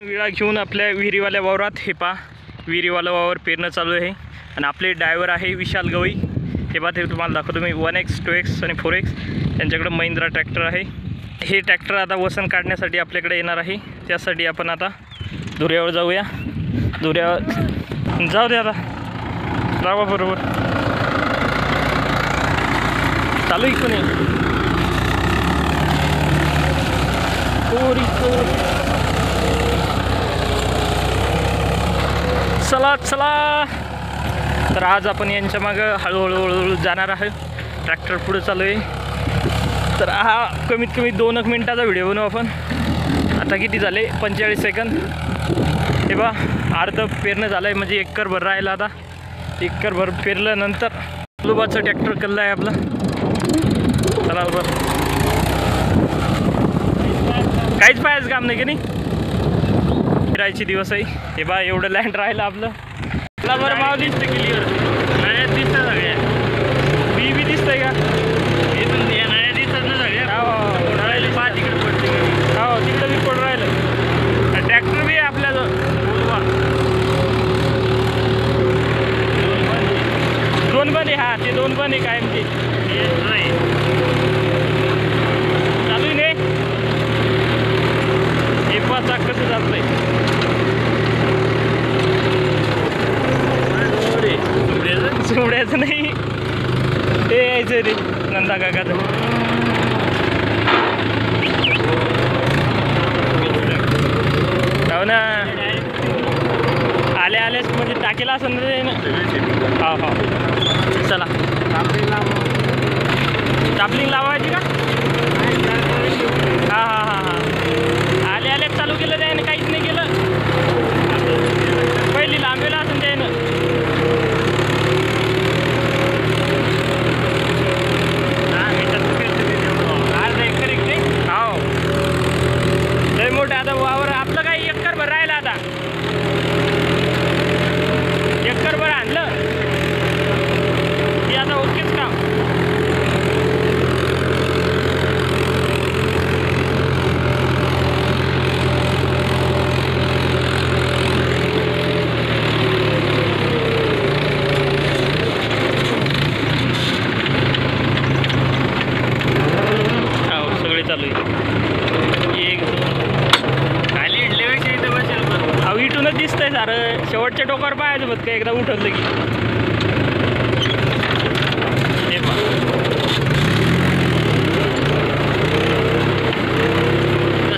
विळा घेऊन आपल्या विहिरीवाल्या वावरात हे पा विहिरीवाला वावर पेरणं चालू आहे आणि आपले ड्रायव्हर आहे विशाल गवई। हे पा ते तुम्हाला दाखवतो मी 1X 2X आणि 4X यांच्याकडे महिंद्रा ट्रॅक्टर आहे। हे ट्रॅक्टर आता वसन काढण्यासाठी आपल्याकडे येणार आहे, त्यासाठी आपण आता धुऱ्यावर जाऊया। धुऱ्यावर जाऊ दे आता लावा बरोबर चालू इकडून चला चला। तर आज आपण यांच्या मागं हळूहळू जाणार आहे। ट्रॅक्टर पुढे चालू आहे। तर हा कमीत कमी 2 मिनिटाचा व्हिडिओ बनवू आपण। आता किती झाले 45 सेकंद। हे बा अर्ध पेरणं झालं आहे, म्हणजे एकरभर राहिला। आता एकरभर पेरल्यानंतर लुबाचं ट्रॅक्टर कल्ला आहे आपला। चला बरं काहीच पाहायचं काम नाही की नाही, फिरायचे दिवस आहे। हे बा एवढं लँड राहिलं आपलं। मला बरं माव दिसतं क्लिअर, नाळ्यात दिसतं सगळ्या। बी दिसतंय का? हे पण नाळ्या दिसतात ना सगळ्या। हो नाळ्याला पा तिकडे पडते, हो तिकडं बी पड राहिलं। ट्रॅक्टर बी आहे आपल्याजवळ। दोन पण आहे, हा ते 2 पण आहे कायम ते नाही चालू आहे नाही। हे पाचा कसं जातंय सोडायचं नाही, ते यायचं रे नंदा काकाचं। हो ना आल्याच म्हणजे टाकेला असं ना। हो हो चला टापलिंग लावायची का? हां हां हां हां आल्याच चालू केलं त्यानं, काहीच नाही केलं। पहिली लांबेला असून त्यानं मोठं आता वावर आपलं काही एकरभर राहिलं। आता एकरभर आणलं की आता ओकेच काम। हो सगळे चालू आहे। एक खाली इडल्यापेक्षा इथं बसेल बरं। अहो इथूनच दिसतंय सारं, शेवटच्या टोकावर पाहायचं बघ काय एकदा उठवलं की। हे पहा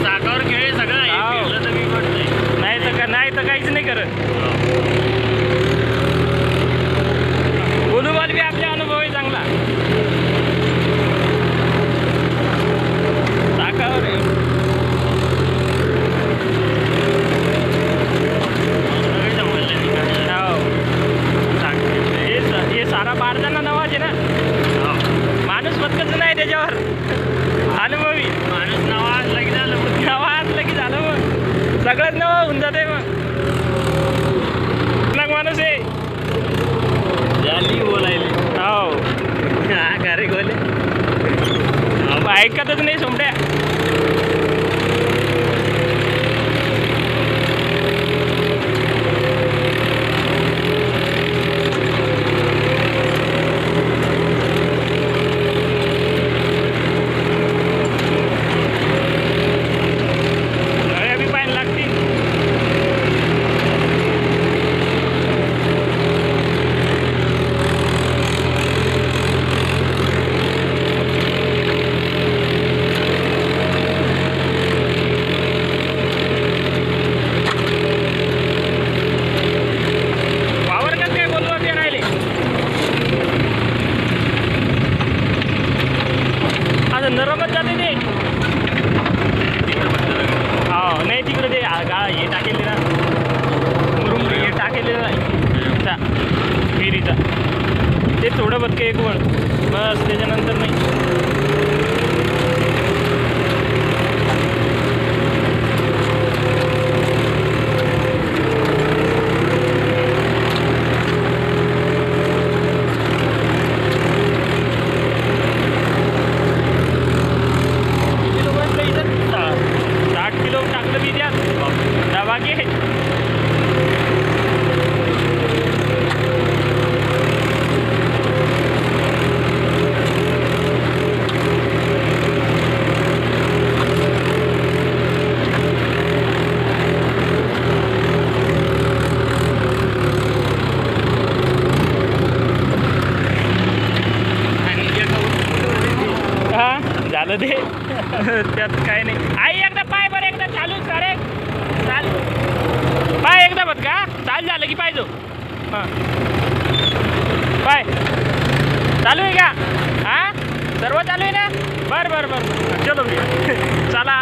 चाकावर खेळ सगळं नाही तर काहीच नाही करत। बोलूबाल बी आपला अनुभव आहे चांगला। चाकावर हे सारा बारदाना नवाज आहे ना, माणूस बदकच नाही त्याच्यावर। अनुभवी माणूस नवा असला की झालं, मग सगळंच नवा होऊन जाते। मग माणूस आहे बोलायले। हो हा घरी बोले ऐकतच नाही सोमड्या। नरमच जाते ते। हो नाही तिकडे ते हे टाकेले ना, मुरुम हे टाकेले ना विहिरीचा, ते थोडं बदके एक वळ बस, त्याच्यानंतर नाही। बाकी झालं ते त्यात काय नाही. आई एकदा पाय बरं एकदा चालू सारे चाल पाय एकदा बघ का चाल झालं की पाहिजे हां पाय चालू आहे का हां सर्व चालू आहे ना बरं बरं बरं चलो चला.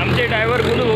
आमचे ड्रायव्हर गुलू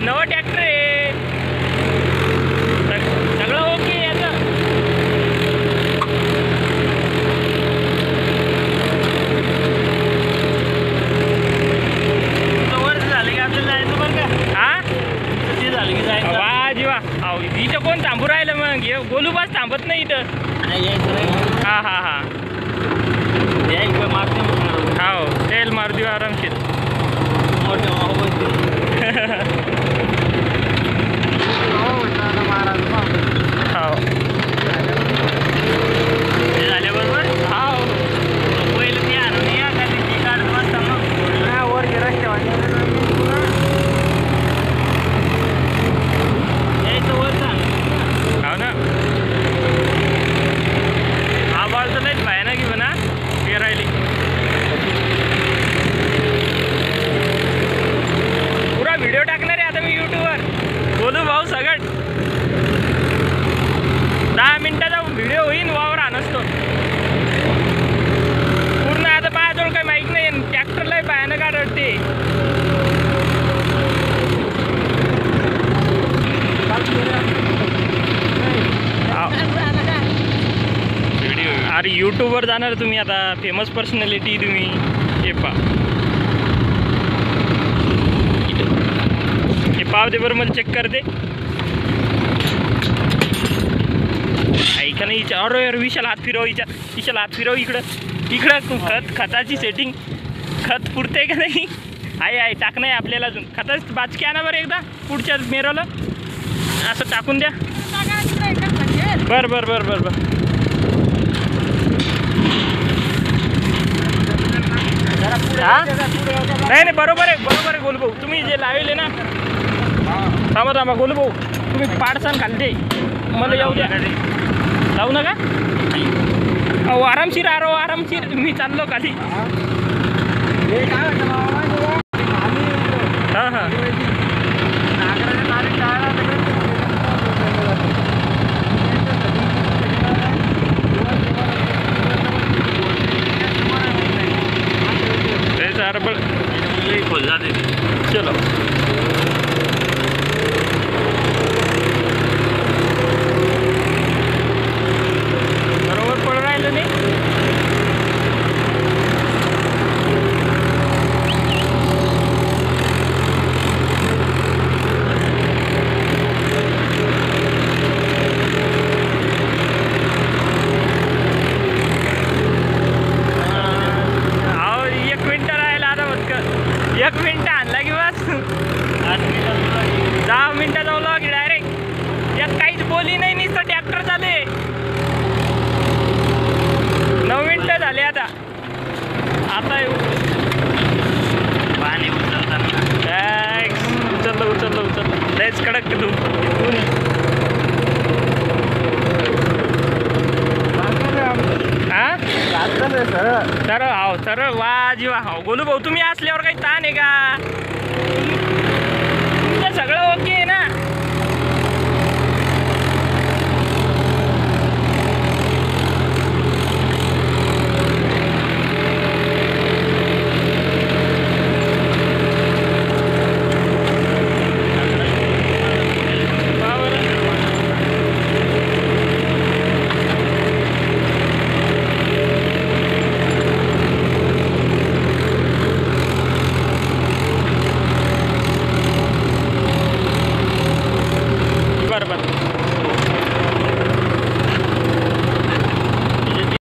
नवं ट्रॅक्टर आहे सगळं ओके याचं. वर्ष झालं की आपल्याला जायचं बरं का हां ते झालं की जायचं वा जीवा. अहो इथं कोण थांबू राहिलं मग गोलू बास थांबत नाही इथं. हां हां हां हो तेल मारू देऊ आरामशीर. झाल्याबरोबर हा पहिलं ते आणून या का ती काढत बसता मग वर रस्त्यावर यायचं वर हो ना. आवाज तर नाहीच पाहिजे ना की म्हणा पेरायली पुरा व्हिडिओ टाकणार आहे आता मी यूट्यूबवर. बोलू भाऊ सगळं 10 मिनिटाचा व्हिडिओ होईन वावर आणसतो पूर्ण. आता माझ्याजवळ काही माहीत नाही ट्रॅक्टरलाही पायानं काढते. अरे यूट्यूबवर जाणार तुम्ही आता फेमस पर्सनॅलिटी तुम्ही हे पाव दे बरं मला चेक करते ऐका नाही. अरे यार विशाल हात फिरव विशाल हात फिरव इकडं खताची सेटिंग खत पुरते का नाही आहे टाक नाही आपल्याला अजून खताच बाचकी आणा बरं एकदा पुढच्या मेरोला असं टाकून द्या. बरं बरं बरं बरं बरं हां नाही बरोबर आहे गोलू भाऊ तुम्ही जे लावले ना. थांबा गोलू भाऊ तुम्ही पाडसान खालते मला येऊ द्या जाऊ नका. अहो आरामशीर मी चाललो खाली. हां हां खोल जाते चलो. बरोबर पड राहिलं नाही. एक मिनटं आणला की बस 10 मिनटं जाऊ की डायरेक्ट यात काहीच बोली नाही नुसतं ट्रॅक्टर झाले. 9 मिनटं झाले आता पाणी उचललं लयच कडक तू हां सरळ वा जीवा हो गोलू भाऊ तुम्ही असल्यावर काही ताण आहे का